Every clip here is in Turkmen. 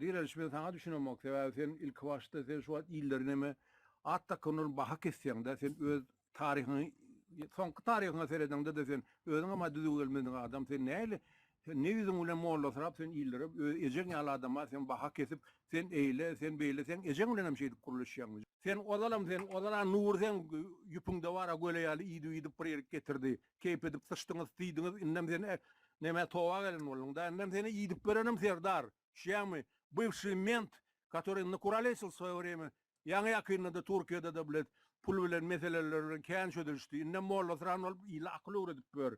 direliş ben sana düşünemek. Sen ilk başta sen şu illerine atta konur baha kessen de sen öz tarihini soňky taryhyňa seredende de sen özüň ama düzü gelmediň adam sen näle ne yüzün ulan molla sarap sen illere ejeň ýaly adama sen baha kesip sen eýle sen beýle sen ejeň ulan hem şeýdi kuruluşýan. Sen odalam nur sen ýupyňda wara göle ýaly ýydy bir getirdi. Keyp edip sıçdyňyz tiýdiňiz innem sen neme towa gelen bolun da innem seni ýydyp berenim serdar. Şämi бывший мент, который накуролесил в свое время. Яңа yakınında Türkiye'de de bilet pul bilen meselelerden kän çödülüşdi. Innem molla sıran olup ila aklı uğradıp bör.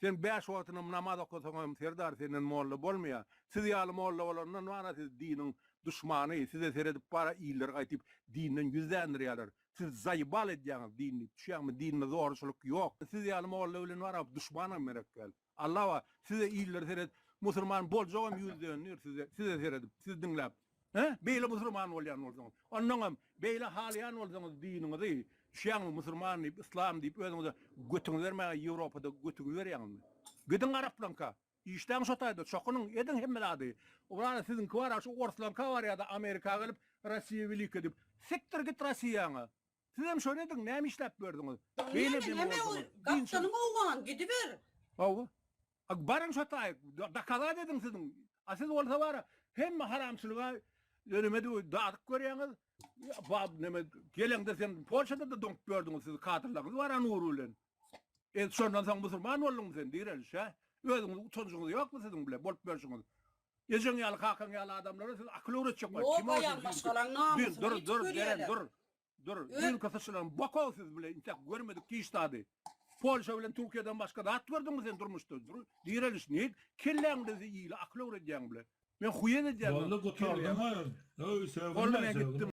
Sen 5 wagtyny namaz okusaňam serdar senden molla bolmaýa. Siz ýaly molla bolandan wara siz dinin düşmany, size seredip para iýler gaýtyp dininden yüzlendir ýalar. Siz zaýbal edýäňiz dinni. Şämi dinne zorçuluk ýok. Siz ýaly molla bilen wara düşmana merekkel. Allah wa size iýler sered musulman boljagam yüzlenir size seredip siz dinläp. Beýle musulman bolýan bolsaňyz. Ondan beýle halyan bolsaňyz diniňizi, şeň musulman diýip, islam diýip özüňizi götüňiz bermäge Ýewropada götüňiz berýärmi? Gidin Araplanka. İşten şotayda çokunyň edin hemmelady. Olar siziň kwara şu Orslanka bar ýa-da Amerika gelip Russiýa bilik edip, sektor git Russiýaňa. Siz hem şöyle edin, näme işläp berdiňiz? Beýle demi gapçanyň owan gidiber. Awa. Barın şotay, dakala dedin siziň. Siz bolsa bara hemme haramçylyga önümedi dağıtık görýäňiz. Bab neme gelende sen Polşada da donk gördüňiz siz katırlagyňyz var anur ulen. Şondan soň musulman boldyňyz sen diýerelişe. Özüňiz utanjyňyz ýokmy siziň bile bolup berşiňiz. Ejeň ýaly hakyň ýaly adamlara siz akly öwretjek var. Kim bolýar? Dur. Din kasaşylan bakaw siz bile intek görmedik ki iştady. Polşa bilen Türkiýeden başga da at gördüňiz sen durmuşda. Diýereliş ne? Kelleňizi ýyly akly öwretjäň bile. Men huýen edýäm. Vallahi gotardım ha. Oğlum ben gittim.